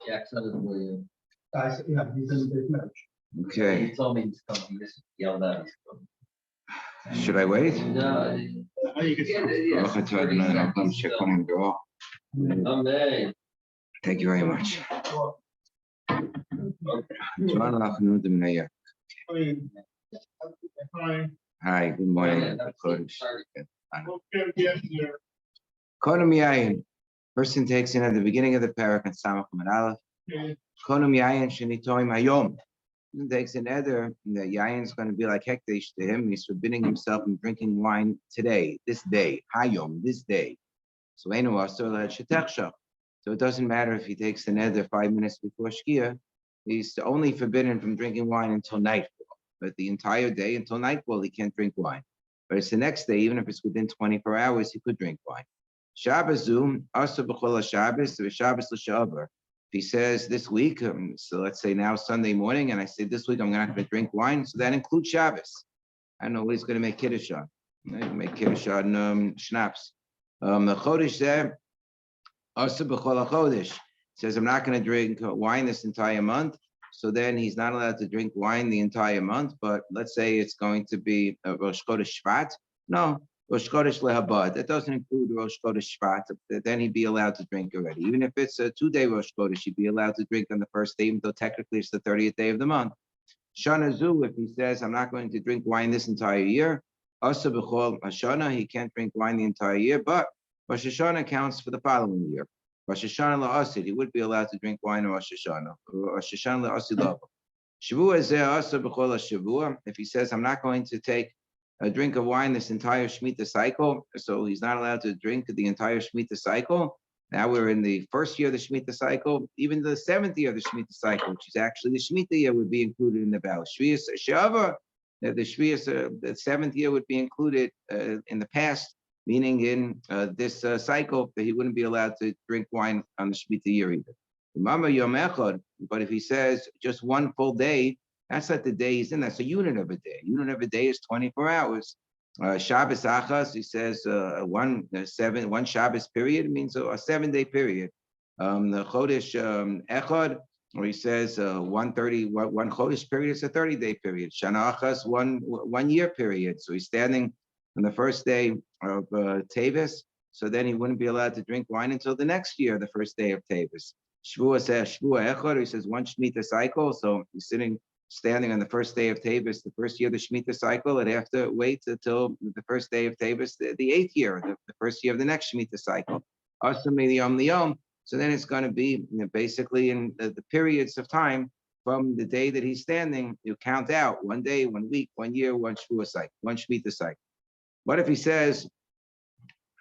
Jackson is William. Guys, yeah, he's in the marriage. Okay, He told me to come. He just yelled out. should I wait? No. You can Yeah, Baruch atah Adonai Eloheinu shekonim b'ro. Amen. Thank you very much. Zman lachnu d'mnaya. Hi. Hi, good morning. Kodesh. Okay. Kodem yayin. Person takes in at the beginning of the parak and Samach Amud Aleph. Kodem yayin shenitoim hayom. Person takes an eder, the yayin is going to be like hekdesh to him. He's forbidding himself from drinking wine today, this day, hayom, this day. So enu asur lehad shetechshach. So it doesn't matter if he takes an eder 5 minutes before Shkia. He's only forbidden from drinking wine until nightfall. But the entire day until nightfall, he can't drink wine. But it's the next day, even if it's within 24 hours, he could drink wine. Shabbos zoom, asur b'chol Shabbos, Shabbos l'shavar. If he says this week, so let's say now Sunday morning, and I say this week I'm not going to drink wine, so that includes Shabbos. I don't know what he's going to make kiddush on. Make kiddush on schnapps. The chodesh there, asur b'chol chodesh. Says I'm not going to drink wine this entire month. So then he's not allowed to drink wine the entire month. But let's say it's going to be Rosh Chodesh Shvat. No, Rosh Chodesh Lehabad. That doesn't include Rosh Chodesh Shvat. Then he'd be allowed to drink already. Even if it's a 2-day Rosh Chodesh, he'd be allowed to drink on the first day, even though technically it's the 30th day of the month. Shana Zu, if he says I'm not going to drink wine this entire year, Asa B'chol Hashana, he can't drink wine the entire year, but Rosh Hashanah counts for the following year. Rosh Hashanah la'asid, he would be allowed to drink wine on Rosh Hashanah. Rosh Hashanah la'asid lava. Shavua zeh asa b'chol shavua. If he says, I'm not going to take a drink of wine this entire Shemitah cycle, so he's not allowed to drink the entire Shemitah cycle. Now we're in the first year of the Shemitah cycle. Even the 7th year of the Shemitah cycle, which is actually the Shemitah year, would be included in the vow. Shviyas Shava, the Shviyas, the 7th year would be included in the past, meaning in this cycle that he wouldn't be allowed to drink wine on the Shemitah year either. But if he says just one full day, that's not the day he's in. That's a unit of a day. A unit of a day is 24 hours. Shabbos Achas, he says one Shabbos period means a 7-day period. The Chodesh Echad, where he says one Chodesh period is a 30-day period. Shana Achas, one year period. So he's standing on the first day of Tevis, so then he wouldn't be allowed to drink wine until the next year, the first day of Tevis. Shvua says Shvua Echad, he says one Shemitah cycle, so he's standing on the first day of Tevis, the first year of the Shemitah cycle, and have to wait until the first day of Tevis, the 8th year, the first year of the next Shemitah cycle. So then it's going to be basically in the periods of time from the day that he's standing, you count out 1 day, 1 week, 1 year, one Shvua cycle, one Shemitah cycle. What if he says,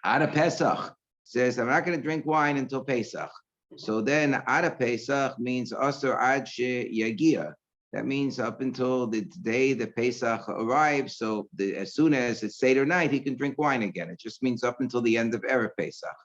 Ada Pesach, says, I'm not going to drink wine until Pesach. So then Ada Pesach means Asur Ad Yagia. That means up until the day that Pesach arrives. So as soon as it's Seder night, he can drink wine again. It just means up until the end of Erev Pesach.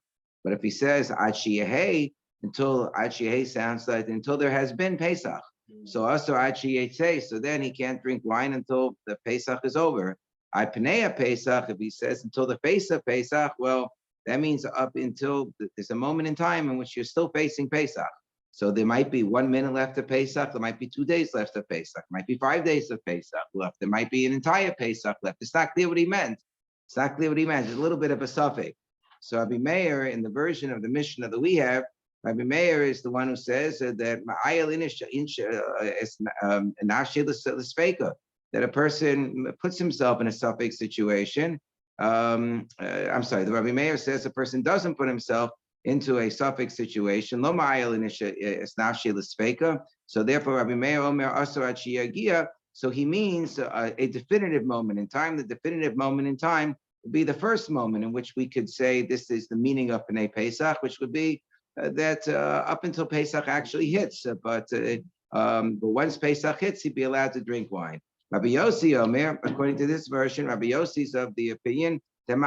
But if he says Ad Sheyehei, until Ad Sheyehei sounds like until there has been Pesach. So Asur Ad Sheyehei, so then he can't drink wine until the Pesach is over. I Panea Pesach, if he says until the face of Pesach, well, that means up until there's a moment in time in which you're still facing Pesach. So there might be 1 minute left of Pesach, there might be 2 days left of Pesach, might be 5 days of Pesach left, there might be an entire Pesach left. It's not clear what he meant. It's not clear what he meant. It's a little bit of a suffix. So Rabbi Meir, in the version of the Mishnah that we have, Rabbi Meir is the one who says that that a person puts himself in a suffix situation. I'm sorry, the Rabbi Meir says a person doesn't put himself into a suffix situation. So therefore, Rabbi Meir Omer Asur Ad Sheyagia. So he means a definitive moment in time. The definitive moment in time would be the first moment in which we could say this is the meaning of Pnei Pesach, which would be that up until Pesach actually hits. But once Pesach hits, he'd be allowed to drink wine. Rabbi Yossi Omer, according to this version, Rabbi Yossi is of the opinion that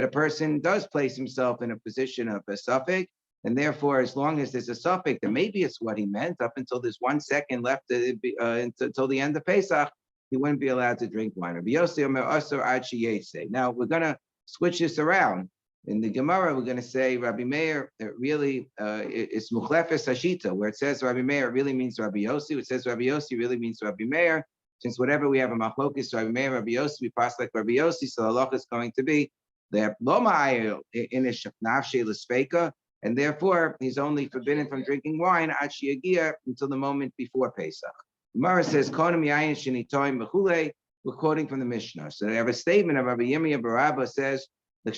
a person does place himself in a position of a suffix, and therefore, as long as there's a suffix, then maybe it's what he meant. Up until there's 1 second left until the end of Pesach, he wouldn't be allowed to drink wine. Rabbi Yossi Omer Asur Ad Sheyehei. Now we're going to switch this around. In the Gemara, we're going to say Rabbi Meir really it's Muchlefes Hashita, where it says Rabbi Meir really means Rabbi Yossi. It says Rabbi Yossi really means Rabbi Meir. Since whatever we have a machlokes, Rabbi Meir, Rabbi Yossi, we pass like Rabbi Yossi, so the halacha is going to be that Loma in a Nafshe L'Sfeika, and therefore he's only forbidden from drinking wine at Shiagia until the moment before Pesach. Gemara says Konim Yayin Shenitoim B'chulei. We're quoting from the Mishnah. So they have a statement of Rabbi Yirmiyah bar Abba says. The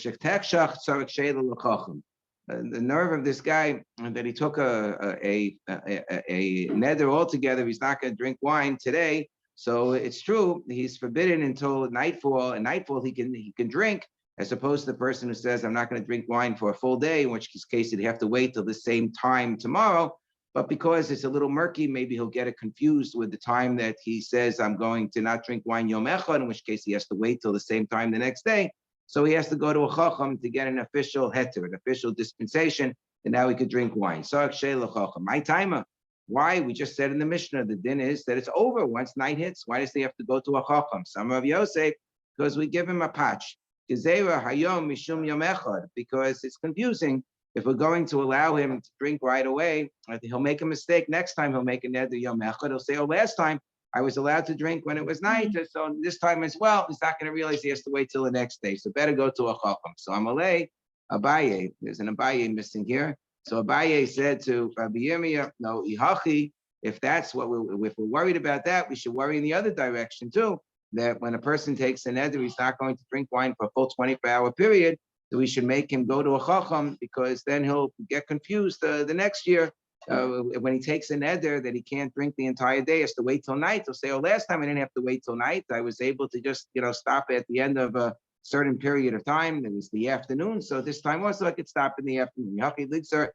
nerve of this guy that he took a neder altogether. He's not going to drink wine today. So it's true. He's forbidden until nightfall. And nightfall he can drink, as opposed to the person who says, I'm not going to drink wine for a full day, in which case he'd have to wait till the same time tomorrow. But because it's a little murky, maybe he'll get it confused with the time that he says, I'm going to not drink wine Yom Echad, in which case he has to wait till the same time the next day. So he has to go to a chacham to get an official heter, an official dispensation, and now he could drink wine. So my timer. Why? We just said in the Mishnah, the din is that it's over once night hits. Why does he have to go to a chacham? Some of Yosef, because we give him a patch. Because it's confusing. If we're going to allow him to drink right away, he'll make a mistake. Next time he'll make a neder yom echad. He'll say, oh, last time I was allowed to drink when it was night, so this time as well, he's not going to realize he has to wait till the next day. So better go to a chacham. So Amalei, Abaye, there's an Abaye missing here. So Abaye said to Rabbi Yirmiyah, no, ihachi, if that's what if we're worried about that, we should worry in the other direction too, that when a person takes a neder, he's not going to drink wine for a full 24-hour period, so we should make him go to a chacham, because then he'll get confused the next year. When he takes a neder that he can't drink the entire day, has to wait till night. He'll say, oh, last time I didn't have to wait till night. I was able to just, stop at the end of a certain period of time. It was the afternoon. So this time also I could stop in the afternoon. So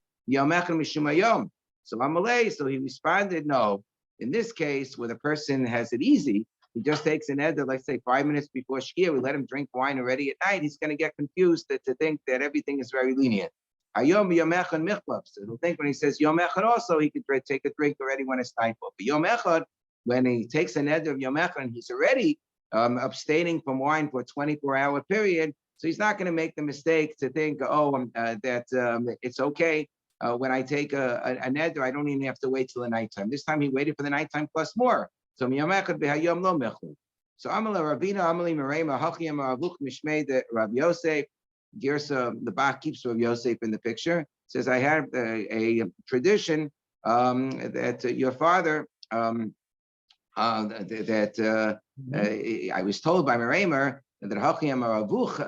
Amalei, so he responded, no. In this case, where the person has it easy, he just takes an neder, let's say 5 minutes before Shkia, we let him drink wine already at night. He's going to get confused to think that everything is very lenient. Hayom Yom Echad Michlav. So he'll think when he says Yom Echad also, he could take a drink already when it's nightfall. But Yom Echad, when he takes a neder of Yom Echad, he's already abstaining from wine for a 24-hour period. So he's not going to make the mistake to think, that it's okay. When I take a neder, I don't even have to wait till the nighttime. This time he waited for the nighttime plus more. So Yom Echad b'Hayom lo Michlav. So Amala Ravina Amali Merema Hachiyam Avuch Mishmei de Rabbi Yosef. Girsa, the Bach keeps Rav Yosef in the picture. Says, I had a tradition that your father, I was told by Meremer that Hachiyam Avuch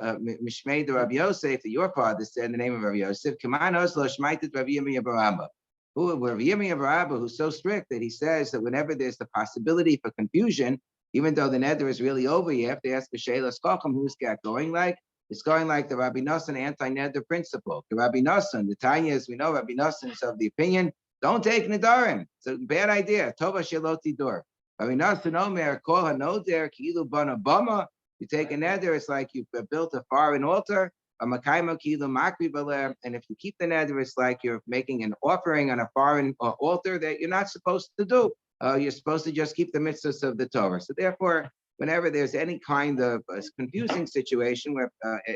Mishmei de Rav Yosef, that your father said in the name of Rav Yosef, Kamanos lo shmaitet Rav Yirmiyah bar Abba. Rav Yirmiyah bar Abba, who's so strict that he says that whenever there's the possibility for confusion, even though the neder is really over, you have to ask the Sheilas Chacham who's going like. It's going like the Rabbi Nosson anti-neder principle. The Rabbi Nosson, the Tanya, as we know, Rabbi Nosson is of the opinion, don't take nedarim. It's a bad idea. Tova sheloti dur. Rabbi Nosson omer kol hanoder ki'ilu bana bama. You take a neder, it's like you've built a foreign altar. A makayma ki'ilu makri baler. And if you keep the neder, it's like you're making an offering on a foreign altar that you're not supposed to do. You're supposed to just keep the mitzvahs of the Torah. So therefore, whenever there's any kind of confusing situation where,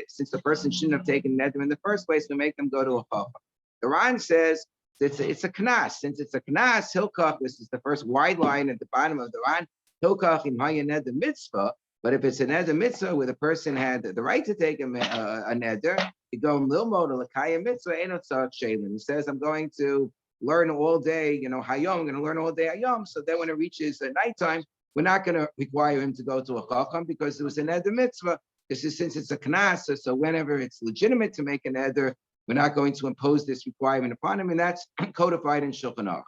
since the person shouldn't have taken neder in the first place, we make them go to a chacham. The Ran says it's a knas. Since it's a knas, hilkach, this is the first wide line at the bottom of the Ran, hilkach im haya neder mitzvah. But if it's a neder mitzvah where the person had the right to take a neder, you go lilmo to l'kaya mitzvah, enot tzarich shelin. He says, I'm going to learn all day, hayom, I'm going to learn all day hayom. So then when it reaches nighttime, we're not going to require him to go to a chacham because it was a neder mitzvah. This is since it's a knas, so whenever it's legitimate to make a neder, we're not going to impose this requirement upon him, and that's codified in Shulchan Aruch.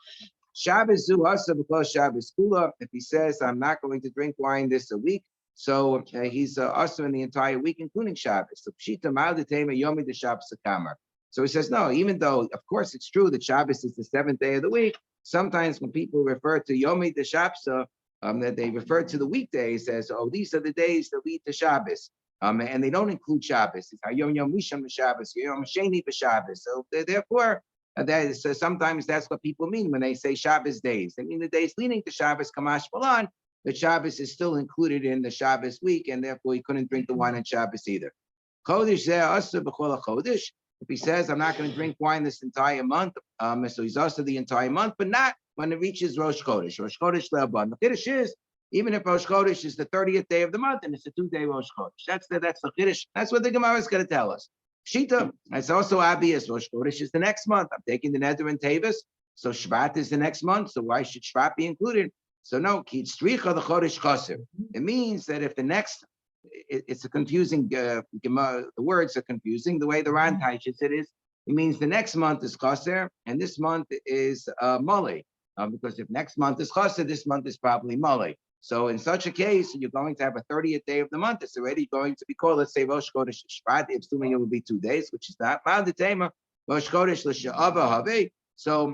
Shabbos zu hasa because Shabbos kula. If he says I'm not going to drink wine this a week, so he's also in the entire week, including Shabbos. So pshita ma'adetema yomi de Shabbos akamer. So he says no. Even though of course it's true that Shabbos is the 7th day of the week, sometimes when people refer to yomi de Shabbos, that they refer to the weekdays as, oh, these are the days that lead to Shabbos. And they don't include Shabbos. It's Hayom Yom Rishon Shabbos, Yom Sheni Shabbos. So therefore, sometimes that's what people mean when they say Shabbos days. They mean the days leading to Shabbos, Kamash Malan, that Shabbos is still included in the Shabbos week, and therefore he couldn't drink the wine on Shabbos either. Chodesh zeh asur b'chol chodesh. If he says, I'm not going to drink wine this entire month, so he's also the entire month, but not when it reaches Rosh Chodesh. Rosh Chodesh le'aban. The Kiddush is, even if Rosh Chodesh is the 30th day of the month, and it's a 2-day Rosh Chodesh. That's the Kiddush. That's what the Gemara is going to tell us. Shita, it's also obvious. Rosh Chodesh is the next month. I'm taking the Neder and Tavis, so Shvat is the next month. So why should Shvat be included? So no, Ki Tzricha the Chodesh Chaser. It means that if the next, it's a confusing, the words are confusing. The way the Ran teaches it is, it means the next month is Chaser, and this month is Mole. Because if next month is Chaser, this month is probably Mole. So in such a case, you're going to have a 30th day of the month. It's already going to be called, let's say, Rosh Chodesh Shvat, assuming it will be 2 days, which is not Ma'ad Tema, Rosh Chodesh L'Sha'ava Havei. So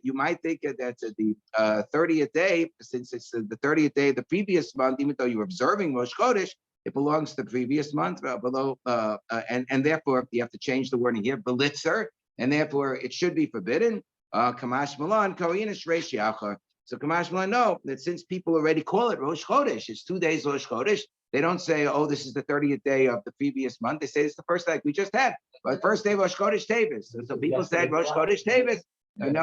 you might think that that's the 30th day, since it's the 30th day of the previous month, even though you're observing Rosh Chodesh, it belongs to the previous month, and therefore you have to change the wording here, Belitzer, and therefore it should be forbidden. Kamash Malan, Karinish Reshiachar. So Kamash Malan, no, that since people already call it Rosh Chodesh, it's 2 days Rosh Chodesh, they don't say, oh, this is the 30th day of the previous month. They say it's the first day we just had, but first day Rosh Chodesh Tevis. So people said Rosh Chodesh Tevis.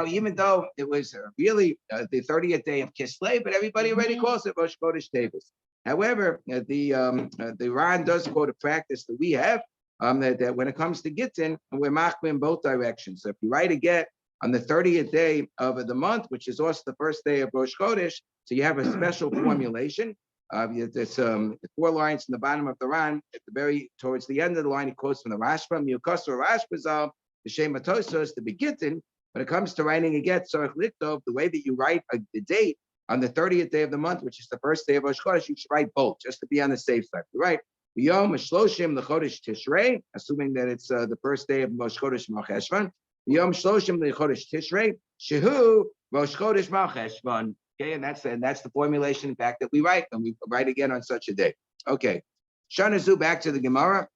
Even though it was really the 30th day of Kislev, but everybody already calls it Rosh Chodesh Tevis. However, the Ran does quote a practice that we have, that when it comes to Gittin, we're machmir in both directions. So if you write a get on the 30th day of the month, which is also the first day of Rosh Chodesh, so you have a special formulation. There's 4 lines in the bottom of the Ran. At the towards the end of the line, he quotes from the Rashba, Miyukasur Rashbazal, the Shema Tosos, the Begittin. When it comes to writing a get, Tzarech Liktov, the way that you write the date on the 30th day of the month, which is the first day of Rosh Chodesh, you should write both, just to be on the safe side. You write Yom Shloshim L'Chodesh Tishrei, assuming that it's the first day of Rosh Chodesh Malcheshvan. Yom Shloshim L'Chodesh Tishrei, Shehu Rosh Chodesh Malcheshvan. Okay, and that's the formulation, in fact, that we write, and we write again on such a day. Okay, Shanazu, back to the Gemara.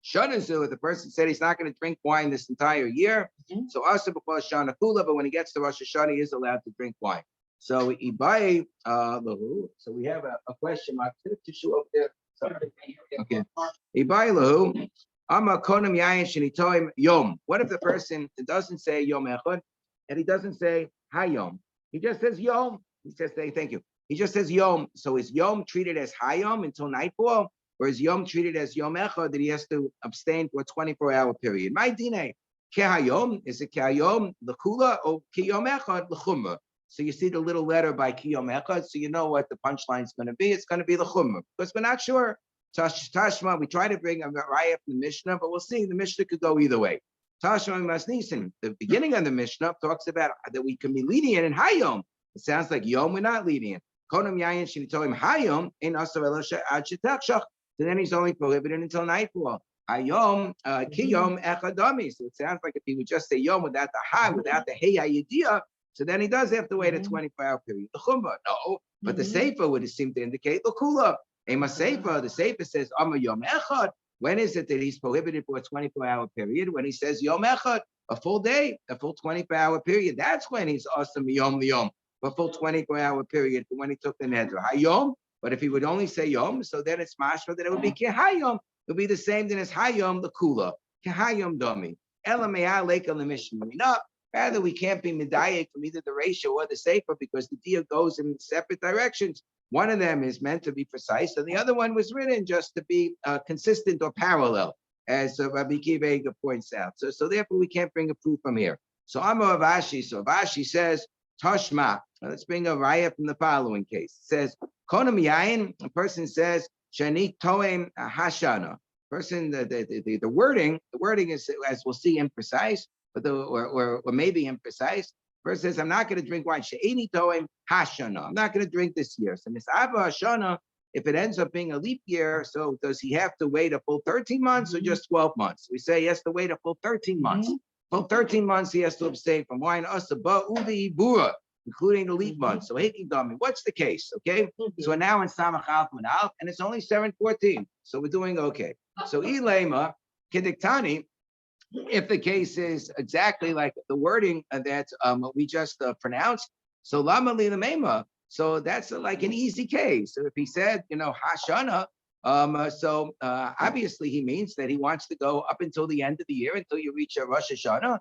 Shanazu, the person said he's not going to drink wine this entire year. So also before Shana Kula, but when he gets to Rosh Hashanah, he is allowed to drink wine. So Ibai Lahu. So we have a question mark. Tissue over there. Sorry. Okay. Ibai Lahu. Ama Konam Yayin Shinitoim Yom. What if the person doesn't say Yom Echad and he doesn't say Hayom? He just says Yom. He says, thank you. He just says Yom. So is Yom treated as Hayom until nightfall? Or is Yom treated as Yom Echad that he has to abstain for a 24-hour period? My dine, Kehayom, is it Kehayom, L'Kula, or Kiyom Echad, L'Chumma? So you see the little letter by Kiyom Echad, so you know what the punchline is going to be. It's going to be L'Chumma, because we're not sure. Tashma, we try to bring a raya from the Mishnah, but we'll see. The Mishnah could go either way. Tashma Masnisen, the beginning of the Mishnah talks about that we can be lenient in Hayom. It sounds like Yom, we're not lenient. Konam Yayin Shinitoim Hayom, in Asar Elosha Ad Shetachshach. So then he's only prohibited until nightfall. Hayom, Kiyom Echadami. So it sounds like if he would just say Yom without the Ha, without the Hey Hayidiyah, so then he does have to wait a 24-hour period. The Chumba, no, but the Sefer would seem to indicate the Kula. Ema Sefer, the Sefer says Amma Yom Echad. When is it that he's prohibited for a 24-hour period? When he says Yom Echad, a full day, a full 24-hour period. That's when he's awesome Yom Liyom, a full 24-hour period for when he took the Neder. Hayom. But if he would only say Yom, so then it's mashma that it would be Kehayom. It would be the same thing as Hayom, the Kula. Kehayom Domi. Elamea Leka the Mishnah. No, rather we can't be medayek from either the ratio or the sefer because the deal goes in separate directions. One of them is meant to be precise, and the other one was written just to be consistent or parallel, as Rabbi Kiva points out. So therefore we can't bring a proof from here. So Amar Avashi. So Avashi says Tashma. Let's bring a raya from the following case. It says Konam Yayin, a person says, Shani Toem Hashana. Person, the wording is, as we'll see, imprecise, but or maybe imprecise. Person says, I'm not going to drink wine. She'eni Toem Hashana. I'm not going to drink this year. So Misava Hashana, if it ends up being a leap year, so does he have to wait a full 13 months or just 12 months? We say he has to wait a full 13 months. Full 13 months he has to abstain from wine. Asaba Uli Bura, including the leap month. So what's the case? Okay. So we're now in Samach Alf and Alf, and it's only 7:14. So we're doing okay. So Ilema Kidiktani, if the case is exactly like the wording that we just pronounced, so Lama Lila Mema, so that's like an easy case. So if he said, Hashana, Obviously he means that he wants to go up until the end of the year, until you reach a Rosh Hashanah.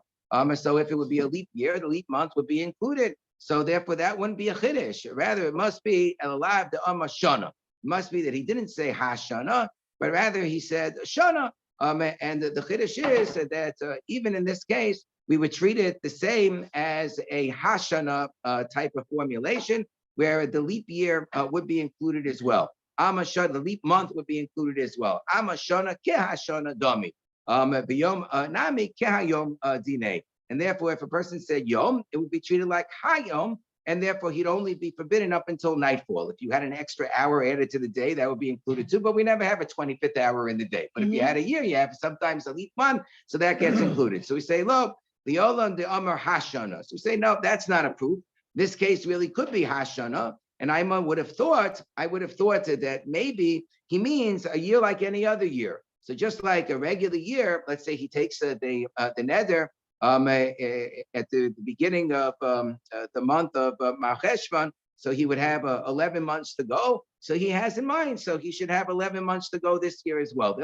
So if it would be a leap year, the leap month would be included. So therefore that wouldn't be a Chiddush. Rather, it must be Elav de Shana. It must be that he didn't say Hashana, but rather he said Shana. And the Chiddush is that even in this case, we would treat it the same as a Hashana type of formulation, where the leap year would be included as well. Amashana, the leap month would be included as well. Amashana kehashana dami. B'yom nami kehayom dine. And therefore, if a person said yom, it would be treated like hayom, and therefore he'd only be forbidden up until nightfall. If you had an extra hour added to the day, that would be included too. But we never have a 25th hour in the day. But if you had a year, you have sometimes a leap month, so that gets included. So we say, look, the olam de amar hashana. So we say, no, that's not a proof. This case really could be hashana. And I would have thought that maybe he means a year like any other year. So just like a regular year, let's say he takes the neder at the beginning of the month of Mar Cheshvan, so he would have 11 months to go. So he has in mind, so he should have 11 months to go this year as well.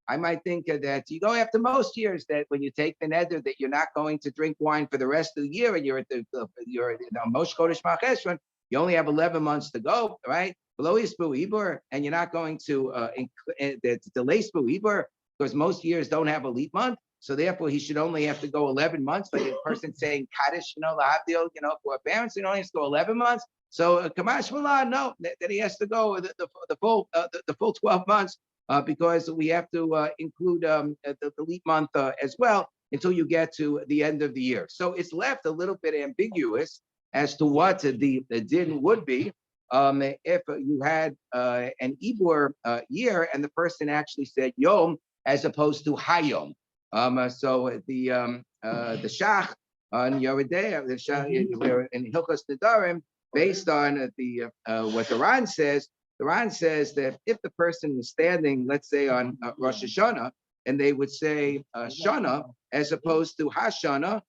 I might think that you go after most years that when you take the neder that you're not going to drink wine for the rest of the year, and you're at you're Mosh Chodesh Mar Cheshvan, you only have 11 months to go, right? Below Yisbu Ibor, and you're not going to delay Yisbu Ibor because most years don't have a leap month. So therefore, he should only have to go 11 months. Like a person saying Kaddish, Lahavdil, for parents, he only has to go 11 months. So Kamash Malah, no, that he has to go the full 12 months. Because we have to include the leap month as well until you get to the end of the year. So it's left a little bit ambiguous as to what the din would be if you had an Ibor year and the person actually said Yom as opposed to Hayom. So the Shach on Yoredei, the Shach in Hilchos Nedarim, based on what the Ran says. The Ran says that if the person was standing, let's say on Rosh Hashanah, and they would say Shana as opposed to Hashana,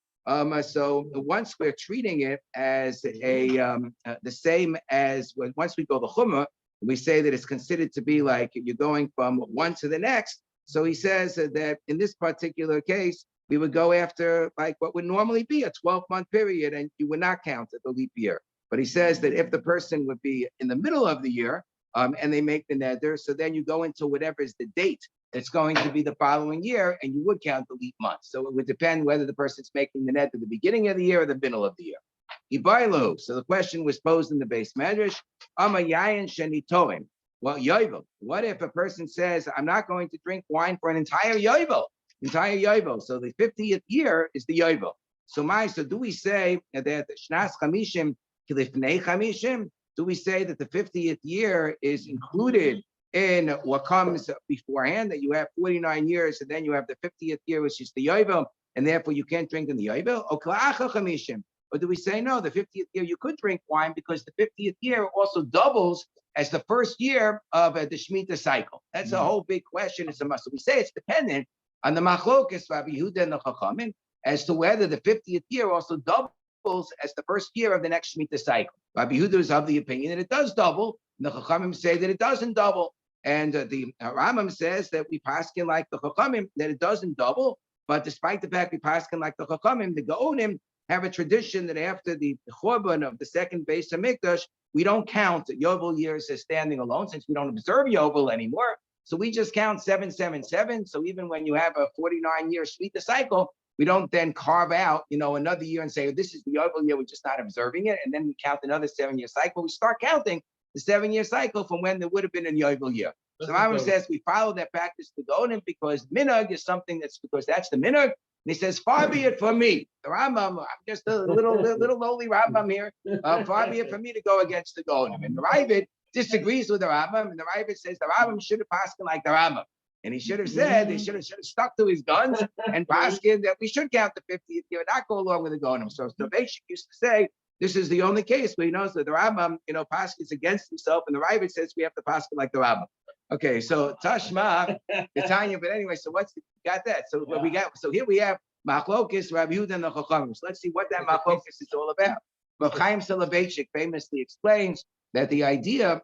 so once we're treating it as the same as once we go to Chumrah, we say that it's considered to be like you're going from one to the next. So he says that in this particular case, we would go after like what would normally be a 12-month period, and you would not count the leap year. But he says that if the person would be in the middle of the year, and they make the neder, so then you go into whatever is the date that's going to be the following year, and you would count the leap month. So it would depend whether the person's making the neder at the beginning of the year or the middle of the year. Ibailu. So the question was posed in the base medrash. Amayayin shenitoim. Well, yovel. What if a person says, "I'm not going to drink wine for an entire yovel"? Entire yovel. So the 50th year is the yovel. So do we say that shnas chamishim kilifnei chamishim? Do we say that the 50th year is included in what comes beforehand, that you have 49 years, and then you have the 50th year, which is the Yovel, and therefore you can't drink in the Yovel? Or do we say, no, the 50th year you could drink wine because the 50th year also doubles as the first year of the Shemitah cycle? That's a whole big question. It's a must. So we say it's dependent on the Machlokes, Rabbi Yehuda and the Chachamim, as to whether the 50th year also doubles as the first year of the next Shemitah cycle. Rabbi Yehuda is of the opinion that it does double, and the Chachamim say that it doesn't double. And the Rambam says that we paskin like the Chachamim, that it doesn't double, but despite the fact we paskin like the Chachamim, the Gaonim have a tradition that after the Churban of the second Beis Hamikdash, we don't count Yovel years as standing alone, since we don't observe Yovel anymore. So we just count 777. So even when you have a 49-year Shemitah cycle, we don't then carve out, another year and say, this is the Yovel year, we're just not observing it. And then we count another 7-year cycle. We start counting the 7-year cycle from when there would have been a Yovel year. So Rambam says we follow that practice to Gonim because minhag is something that's the minhag. And he says, far be it from me. The Rambam, I'm just a little lowly Rambam here. Far be it from me to go against the Gonim. And the Ravid disagrees with the Rambam. And the Ravid says the Rambam should have passed like the Rambam. And he should have said, he should have stuck to his guns and paskin that we should count the 50th year, not go along with the Gonim. So Beishik used to say, this is the only case where he knows that the Rambam, paskins against himself, and the Ravid says we have to paskin like the Rambam. Okay, so Tashma, Tanya, but anyway, so got that? So what we got? So here we have Machlokes, Rabbi Yehuda, and the Chachamim. So let's see what that Machlokes is all about. But Chaim Soloveitchik famously explains. that the idea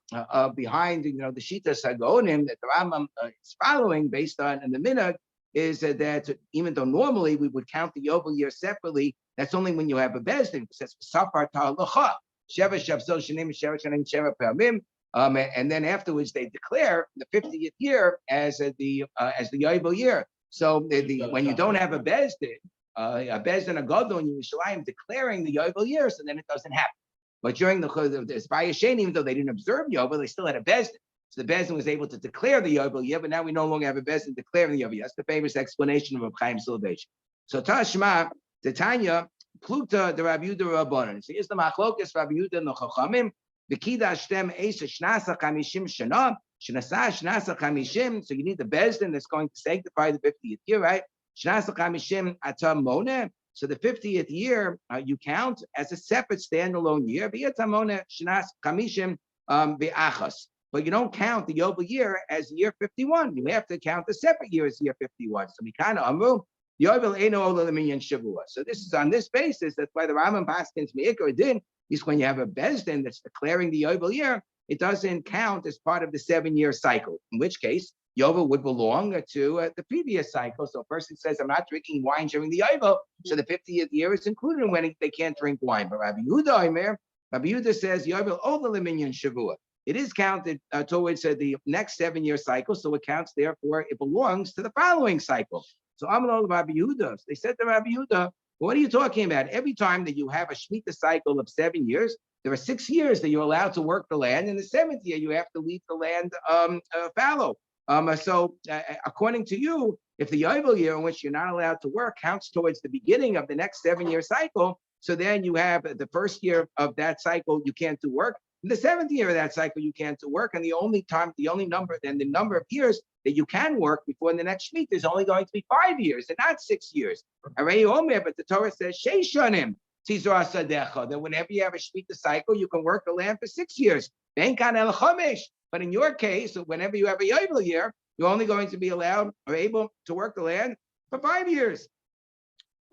behind the Shita Sagonim that the Rambam is following based on in the minhag is that even though normally we would count the Yovel year separately, that's only when you have a bezdin. It says Safar Ta'alacha, Sheva Shavzol Shanim Sheva Shanim Sheva Pamim. And then afterwards they declare the 50th year as the Yovel year. So when you don't have a bezdin a gadol in Yerushalayim declaring the Yovel year, so then it doesn't happen. But during the Zvayashen, even though they didn't observe Yovel, they still had a bezdin. So the bezdin was able to declare the Yovel year, but now we no longer have a bezdin declaring the Yovel year. That's the famous explanation of Reb Chaim Soloveitchik. So Tashma, the Tanya, Pluta, the Rabbi Yehuda Rabbanan. So here's the Machlokas Rabbi Yehuda and the Chachamim. The Kiddush Shem Eisha Shnasa Chamishim Shana Shnasa Shnasa Chamishim. So you need the bezdin that's going to sanctify the 50th year, right? Shnasa Chamishim Atam Mona. So the 50th year you count as a separate standalone year. V'yatamona Shnas Chamishim Be'achas. But you don't count the Yovel year as year 51. You have to count the separate year as year 51. So we kind of amru Yovel Eino Ola Leminyan Shavua. So this is on this basis. That's why the Rambam Paskins Meikar Din is when you have a bezdin that's declaring the Yovel year, it doesn't count as part of the 7-year cycle. In which case, Yovel would belong to the previous cycle. So a person says, I'm not drinking wine during the Yovel, so the 50th year is included when they can't drink wine. But Rabbi Yehuda says, Yovel Ola Leminyan Shavua. It is counted towards the next 7-year cycle, so it counts, therefore, it belongs to the following cycle. So Amalol Rabbi Yehuda, they said to Rabbi Yehuda, what are you talking about? Every time that you have a Shemitah cycle of 7 years, there are 6 years that you're allowed to work the land. In the 7th year, you have to leave the land fallow. So according to you, if the Yovel year in which you're not allowed to work counts towards the beginning of the next 7-year cycle, so then you have the first year of that cycle, you can't do work. In the 7th year of that cycle, you can't do work. And the number of years that you can work before the next Shemitah is only going to be 5 years and not 6 years. But the Torah says, Sheishanim, that whenever you have a Shemitah cycle, you can work the land for 6 years. But in your case, whenever you have a Yovel year, you're only going to be allowed or able to work the land for 5 years.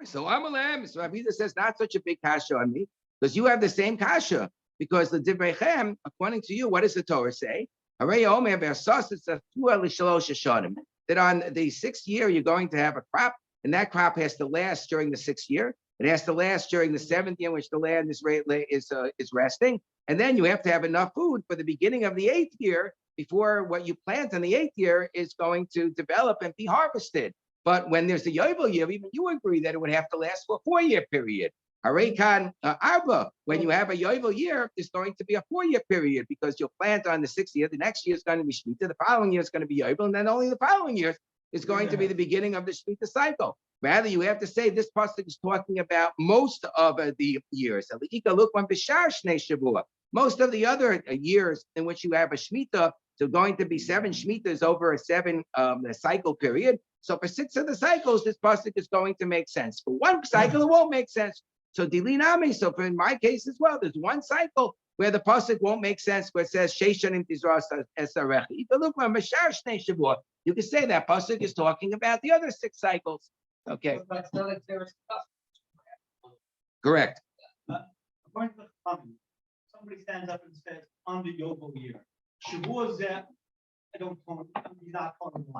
So Amalam, so Rabbi says, not such a big kasha on me, because you have the same kasha. Because the Divrechem, according to you, what does the Torah say? That on the 6th year, you're going to have a crop, and that crop has to last during the 6th year. It has to last during the 7th year, in which the land is resting. And then you have to have enough food for the beginning of the 8th year before what you plant in the 8th year is going to develop and be harvested. But when there's the Yovel year, even you agree that it would have to last for a 4-year period. Harekan Arba, when you have a Yovel year, it's going to be a 4-year period because you'll plant on the 6th year. The next year is going to be Shemitah. The following year is going to be Yovel, and then only the following year is going to be the beginning of the Shemitah cycle. Rather, you have to say this pasuk is talking about most of the years. Most of the other years in which you have a Shemitah, so going to be 7 Shemitahs over a 7 cycle period. So for 6 of the cycles, this pasuk is going to make sense. For 1 cycle, it won't make sense. So dilinami. So for in my case as well, there's 1 cycle where the pasuk won't make sense, where it says Sheishanim Tizras Esarechi. You can say that pasuk is talking about the other 6 cycles. Okay. Correct. According to the comment, somebody stands up and says, on the Yovel year, Shavuot Zeh, I don't call him, he's not calling him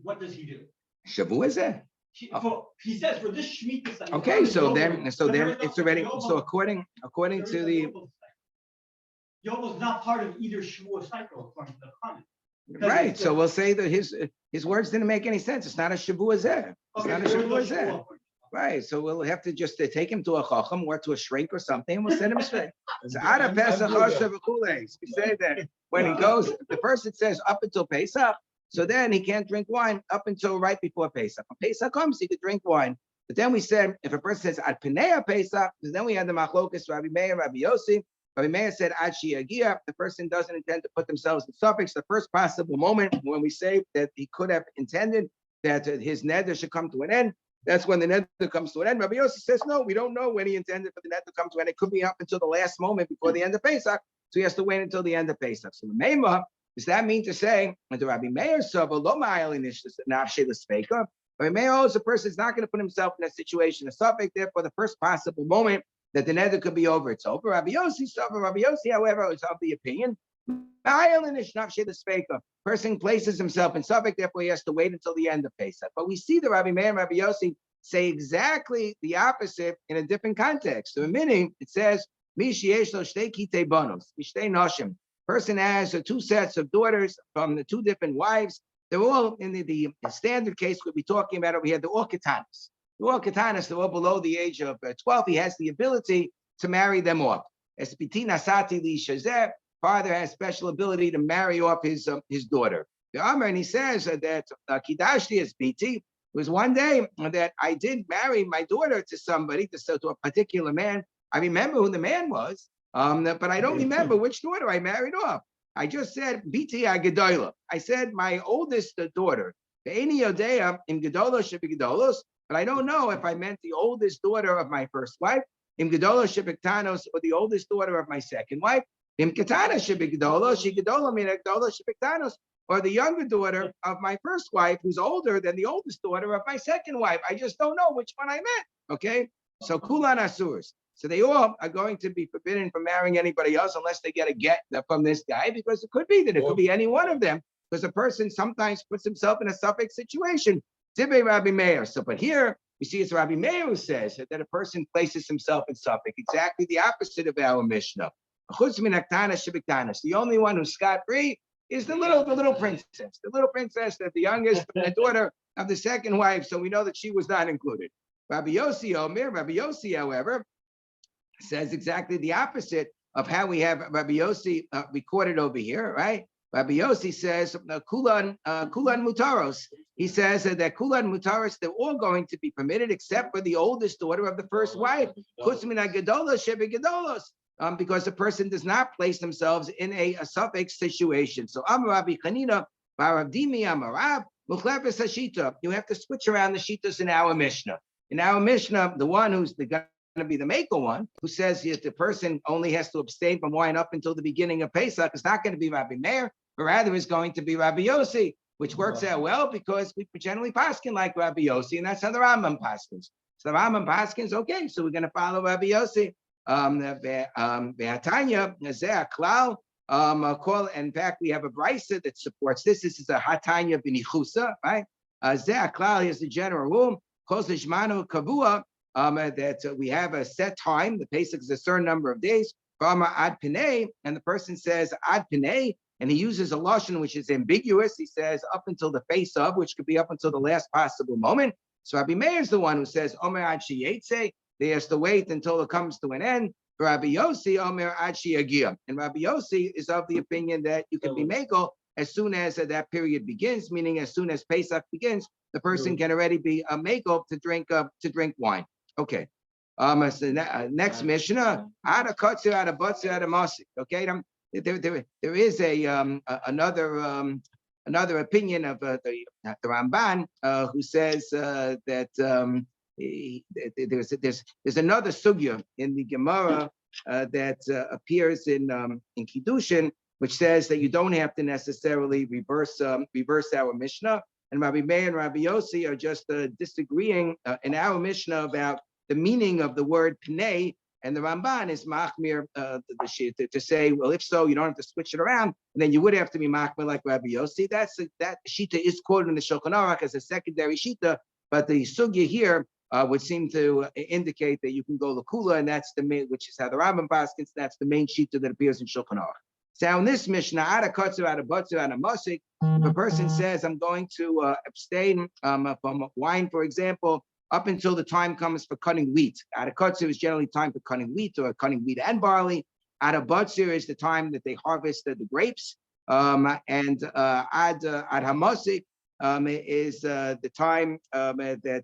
what does he do? Shavuot Zeh? He says for this Shemitah cycle. Okay, so then it's already, so according to the Yovel is not part of either Shavuot cycle, according to the comment. Right, so we'll say that his words didn't make any sense. It's not a Shavuot Zeh. It's not a Shavuot Zeh. Right, so we'll have to just take him to a chacham or to a shrink or something, and we'll send him straight. We say that when he goes, the first it says up until Pesach, so then he can't drink wine up until right before Pesach. When Pesach comes, he could drink wine. But then we said, if a person says ad Penei Pesach, then we had the machlokas Rabbi Meir, Rabbi Yossi. Rabbi Meir said ad Shiagia. The person doesn't intend to put themselves in suffix. The first possible moment when we say that he could have intended that his neder should come to an end, that's when the neder comes to an end. Rabbi Yossi says, no, we don't know when he intended for the neder to come to an end. It could be up until the last moment before the end of Pesach, so he has to wait until the end of Pesach. So the Meimah, does that mean to say that the Rabbi Meir Sava lo ma'alin nafshei l'speika? Rabbi Meir holds the person is not going to put himself in that situation, a suffix. Therefore, the first possible moment that the neder could be over, it's over. Rabbi Yossi, however, is of the opinion. Person places himself in suffix, therefore he has to wait until the end of Pesach. But we see the Rabbi Meir and Rabbi Yossi say exactly the opposite in a different context. So meaning it says, person has two sets of daughters from the two different wives. They're all in the standard case we'll be talking about over here, the all katanas. The all katanas, they're all below the age of 12. He has the ability to marry them off. Father has special ability to marry off his daughter. And he says that Kidashti is BT. It was one day that I did marry my daughter to somebody, to a particular man. I remember who the man was, but I don't remember which daughter I married off. I just said BT Gedola. I said my oldest daughter. But I don't know if I meant the oldest daughter of my first wife, or the oldest daughter of my second wife. Or the younger daughter of my first wife, who's older than the oldest daughter of my second wife. I just don't know which one I meant. Okay, so kulan asurs. So they all are going to be forbidden from marrying anybody else unless they get a get from this guy, because it could be that it could be any one of them, because a person sometimes puts himself in a suffix situation. Tibbe Rabbi Meir. So, but here we see it's Rabbi Meir who says that a person places himself in suffix, exactly the opposite of our Mishnah. The only one who's scot-free is the little princess. The little princess, that the youngest the daughter of the second wife. So we know that she was not included. Rabbi Yossi, however, says exactly the opposite of how we have Rabbi Yossi recorded over here, right? Rabbi Yossi says kulan mutaros. He says that kulan mutaros, they're all going to be permitted except for the oldest daughter of the first wife. Because the person does not place themselves in a suffix situation. So Rabbi Chanina, Baravdimi Amarab, Muchlefes Hashita. You have to switch around the shitas in our Mishnah. In our Mishnah, the one who's going to be the maker one, who says that the person only has to abstain from wine up until the beginning of Pesach, is not going to be Rabbi Meir, but rather is going to be Rabbi Yossi, which works out well because we generally paskin like Rabbi Yossi, and that's how the Rambam paskins. So the Rambam paskins, okay, so we're going to follow Rabbi Yossi. In fact, we have a brisa that supports this. This is a hatanya b'nichusa, right? Here's the general rule. That we have a set time. The Pesach is a certain number of days. Ad pinei, and the person says ad pinei, and he uses a lashon which is ambiguous. He says up until the face of, which could be up until the last possible moment. So Rabbi Meir is the one who says omer ad sheyetze. They has to wait until it comes to an end. Rabbi Yossi, Omer ad sheyagia. And Rabbi Yossi is of the opinion that you can be megal as soon as that period begins, meaning as soon as Pesach begins, the person can already be a megal to drink wine. Okay. So next Mishnah, ada kotzer, ada botzer, ada masik. Okay. There is another opinion of the Ramban who says that. There's another sugya in the Gemara that appears in Kiddushin, which says that you don't have to necessarily reverse our Mishnah. And Rabbi Meir and Rabbi Yossi are just disagreeing in our Mishnah about the meaning of the word pnei, and the Ramban is machmir to say, well, if so, you don't have to switch it around, and then you would have to be machmir like Rabbi Yossi. That shita is quoted in the Shulchan Aruch as a secondary shita, but the sugya here would seem to indicate that you can go lakula, and that's the main, which is how the Rambam paskins. That's the main shita that appears in Shulchan Aruch. So in this Mishnah, ada kotzer, ada botzer, ada masik, if a person says, I'm going to abstain from wine, for example, up until the time comes for cutting wheat. Ada kotzer is generally time for cutting wheat or cutting wheat and barley. Ada botzer is the time that they harvest the grapes, and ad hamasik is the time that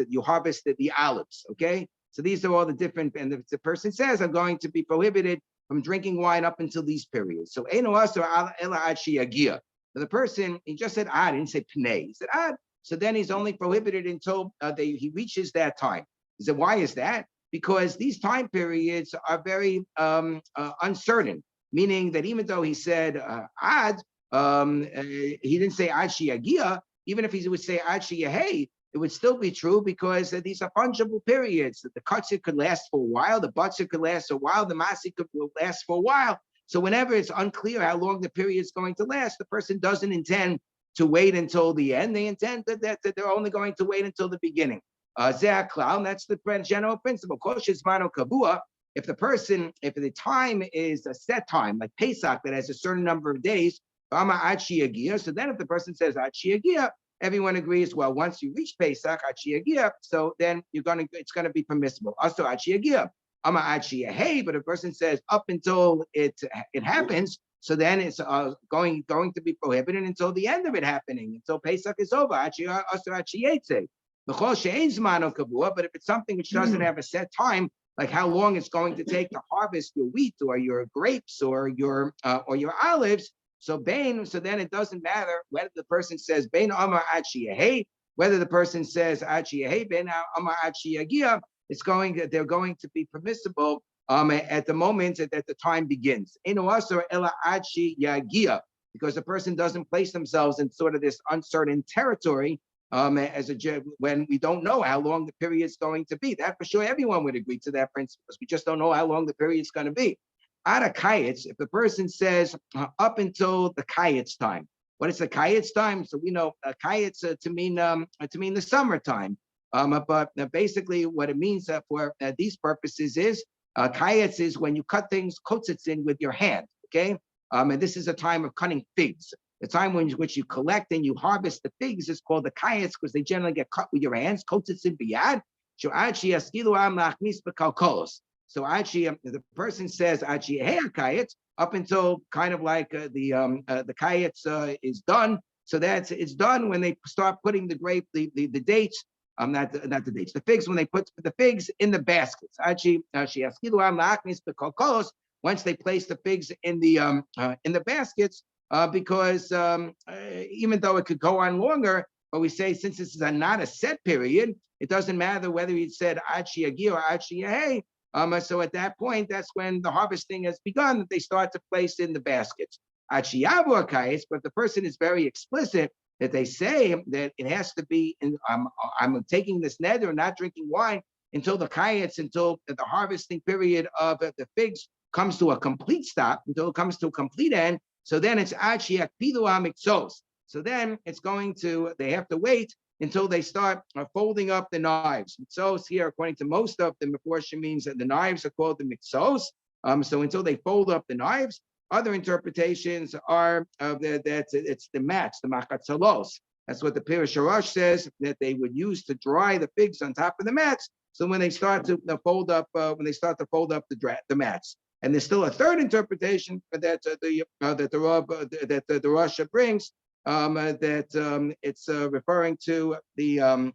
you harvest the olives. Okay, so these are all the different. And if the person says, I'm going to be prohibited from drinking wine up until these periods. So the person, he just said ad, he didn't say pnei, he said ad. So then he's only prohibited until he reaches that time. He said, why is that? Because these time periods are very uncertain, meaning that even though he said ad, he didn't say ad shiagia. Even if he would say ad shiyahei, it would still be true because these are fungible periods. The kutzer could last for a while, the batzer could last a while, the masi could last for a while. So whenever it's unclear how long the period is going to last, the person doesn't intend to wait until the end. They intend that they're only going to wait until the beginning. That's the general principle. If the time is a set time, like Pesach, that has a certain number of days, so then if the person says everyone agrees, well, once you reach Pesach, so then it's gonna be permissible. Also, but if a person says up until it happens, so then it's going to be prohibited until the end of it happening, until Pesach is over. But if it's something which doesn't have a set time, like how long it's going to take to harvest your wheat or your grapes or your olives, so then it doesn't matter whether the person says Bain Amar Achi, whether the person says Achi Bain Amar Achi, they're going to be permissible at the moment that the time begins. Because the person doesn't place themselves in sort of this uncertain territory when we don't know how long the period is going to be. That for sure everyone would agree to that principle, because we just don't know how long the period is going to be. At a kayetz, if the person says up until the kayetz time, what is the kayetz time? So we know kayetz to mean the summertime. But basically, what it means for these purposes is kayetz is when you cut things kotzitzin with your hand. Okay, and this is a time of cutting figs. The time in which you collect and you harvest the figs is called the kayetz, because they generally get cut with your hands. Kotzitzin biyad. So actually, the person says actually kayetz up until kind of like the kayetz is done. So it's done when they start putting the dates, not the dates, the figs, when they put the figs in the baskets. Actually, once they place the figs in the baskets, because even though it could go on longer, but we say since this is not a set period, it doesn't matter whether he said achi agi or achi yahay. So at that point, that's when the harvesting has begun, that they start to place in the baskets. Achi yavu akayetz, but the person is very explicit that they say that it has to be, I'm taking this neder, not drinking wine until the kayetz, until the harvesting period of the figs comes to a complete stop, until it comes to a complete end. So then it's achi akpidu amiksos. So then they have to wait until they start folding up the knives. Mitzos here, according to most of the Meforshim, means that the knives are called the mitzos. So until they fold up the knives. Other interpretations are that it's the mats, the makatzalos. That's what the Pirush Harash says, that they would use to dry the figs on top of the mats. So when they start to fold up, the mats. And there's still a third interpretation that the Rasha brings, that it's referring to the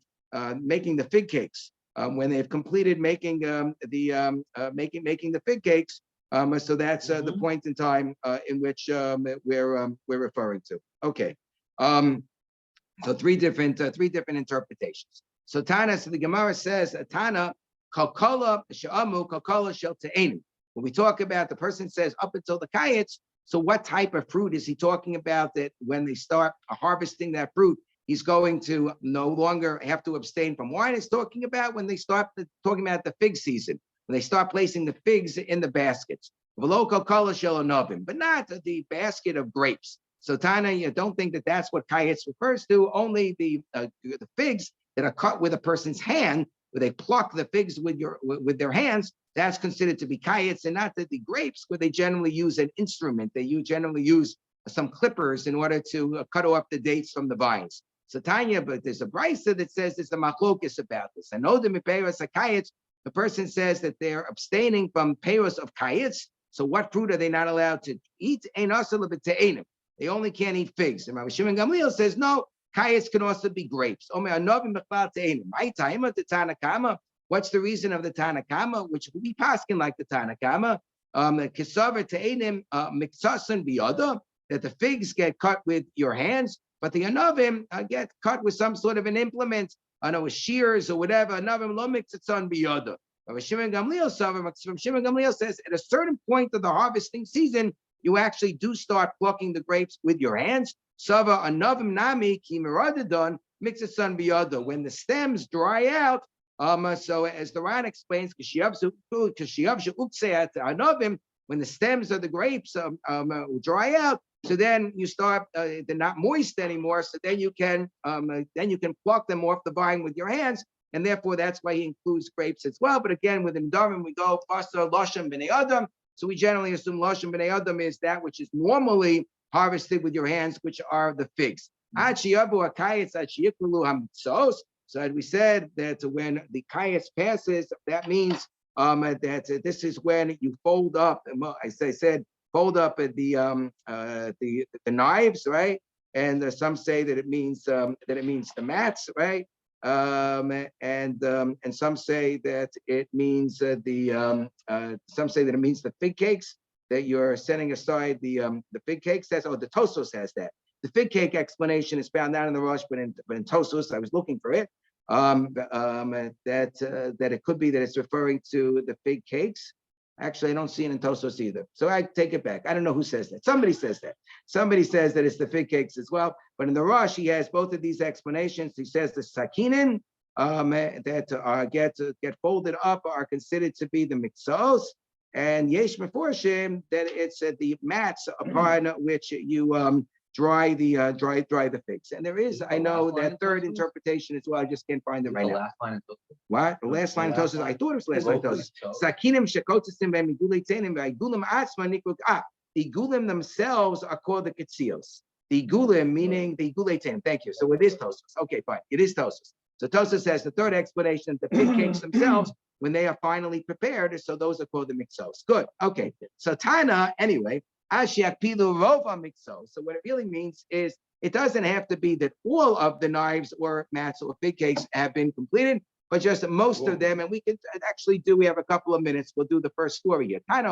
making the fig cakes. When they've completed making making the fig cakes, so that's the point in time in which we're referring to. Okay, so three different interpretations. So the Gemara says Tana kalkala she'amu kalkala shel te'enu. When we talk about the person says up until the kayetz, so what type of fruit is he talking about, that when they start harvesting that fruit, he's going to no longer have to abstain from wine? It's talking about when they start talking about the fig season, when they start placing the figs in the baskets. But not the basket of grapes. So Tana, you don't think that that's what kayetz refers to. Only the figs that are cut with a person's hand, where they pluck the figs with their hands, that's considered to be kayetz, and not that the grapes, where they generally use an instrument. They generally use some clippers in order to cut off the dates from the vines. So Tanya, but there's a brisa that says there's a machlokes about this. I know the peiros kayetz. The person says that they're abstaining from peiros of kayetz. So what fruit are they not allowed to eat? They only can't eat figs. And Rabbi Shimon Gamliel says no. Kayetz can also be grapes. What's the reason of the Tanakama, which will be paskin like the Tanakama? That the figs get cut with your hands, but the anavim get cut with some sort of an implement, I know, with shears or whatever. Anavim lo mikzatzon biyada. Shimon Gamliel says at a certain point of the harvesting season, you actually do start plucking the grapes with your hands. Sava anavim nami ki miradadon Mixes sun biyado. When the stems dry out, so as the Ran explains, when the stems of the grapes dry out, so then you start they're not moist anymore. So then you can pluck them off the vine with your hands, and therefore that's why he includes grapes as well. But again, within Darim we go Pastor Loshem B'nei Adam. So we generally assume Loshem B'nei Adam is that which is normally harvested with your hands, which are the figs. So as we said that when the kayetz passes, that means that this is when you fold up. As I said, fold up the knives, right? And some say that it means the mats, right? And some say that it means some say that it means the fig cakes, that you're setting aside the fig cakes. That's the Tosfos has that. The fig cake explanation is found not in the Rosh, but in Tosfos. I was looking for it. That it could be that it's referring to the fig cakes. Actually, I don't see it in Tosfos either. So I take it back. I don't know who says that. Somebody says that. Somebody says that it's the fig cakes as well. But in the Rosh, he has both of these explanations. He says the sakinin that get folded up are considered to be the mixos, and yesh meforshim that it's the mats upon which you dry the figs. And there is, I know, that third interpretation as well. I just can't find it right now. What? The last line of Tosfos? I thought it was the last line of Tosfos. Sakinim shekotesim ve'miguleitenim ve'igulim atzma nikuk. The gulim themselves are called the ketzios. The gulim meaning the guleitem. Thank you. So it is Tosfos. Okay, fine. It is Tosfos. So Tosfos says the third explanation: the fig cakes themselves, when they are finally prepared, so those are called the mixos. Good. Okay. So Tana, anyway. So what it really means is it doesn't have to be that all of the knives or mats or fig cakes have been completed, but just most of them. And we can actually we have a couple of minutes. We'll do the first story here. That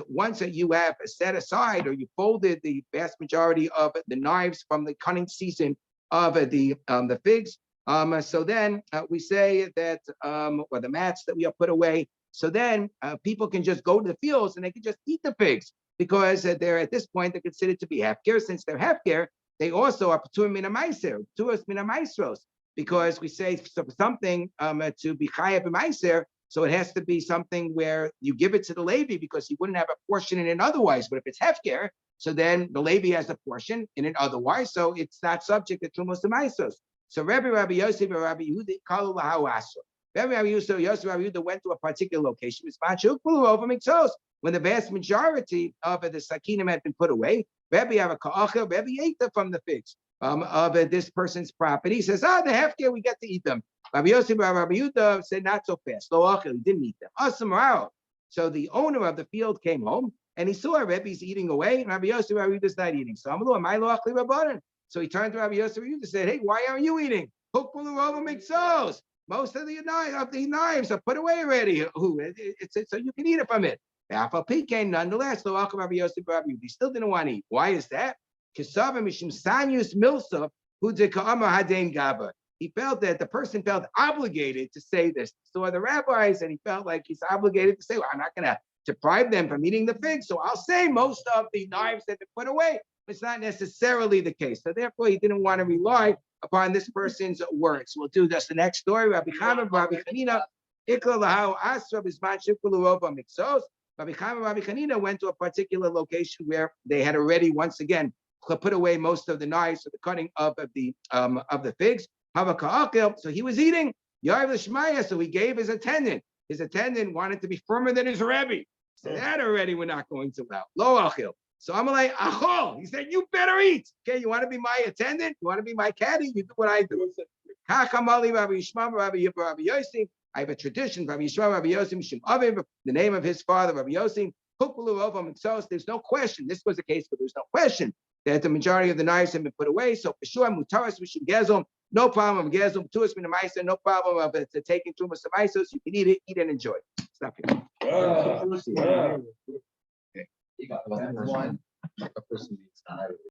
once that you have set aside or you folded the vast majority of the knives from the cutting season of the figs, so then we say that or the mats that we have put away. So then people can just go to the fields and they can just eat the figs because they're at this point they're considered to be hefker. Since they're hefker, they also are paturim mina meiser, paturos mina meisros, because we say something to be chayav b'meiser. So it has to be something where you give it to the Levi because he wouldn't have a portion in it otherwise. But if it's hefker, so then the Levi has a portion in it otherwise. So it's not subject to trumos meisros. So Rabbi Yosef and Rabbi Yehuda kalu l'hau asur. Rabbi Yehuda went to a particular location. When the vast majority of the sakinim had been put away, Rabbi ate them from the figs of this person's property. He says, the hefker, we get to eat them. Rabbi Yosef and Rabbi Yehuda said, not so fast. He didn't eat them. So the owner of the field came home and he saw Rabbi's eating away, and Rabbi Yosef and Rabbi Yehuda's not eating. So he turned to Rabbi Yosef and said, hey, why aren't you eating? Most of the knives are put away already. So you can eat it from it. Nonetheless, he still didn't want to eat. Why is that? He felt that the person felt obligated to say this. So the rabbis, and he felt like he's obligated to say, well, I'm not going to deprive them from eating the figs. So I'll say most of the knives that have been put away. It's not necessarily the case. So therefore, he didn't want to rely upon this person's words. We'll do just the next story. Rabbi Chama, Rabbi Chanina, Ikla Lahau Asra Bisman Shikulu Rova Mixos. Rabbi Chama, Rabbi Chanina went to a particular location where they had already once again put away most of the knives for the cutting of the figs. So he was eating. Yarv Lishmaya, so he gave his attendant. His attendant wanted to be firmer than his Rebbe. So that already we're not going to allow. Lo Achil. So I'm like, Achol. He said, you better eat. Okay, you want to be my attendant? You want to be my caddy? You do what I do. I have a tradition, Rabbi Yishmael, Rabbi Yossi, Mishum Aviv, the name of his father, Rabbi Yossi. There's no question. This was the case, but there's no question that the majority of the knives have been put away. So for sure, mutaras mishum gezom, no problem. Gezom tuas min ma'aser, no problem of taking tumas of ma'asos. You can eat and enjoy. Stop here. You got one. A person needs to hide.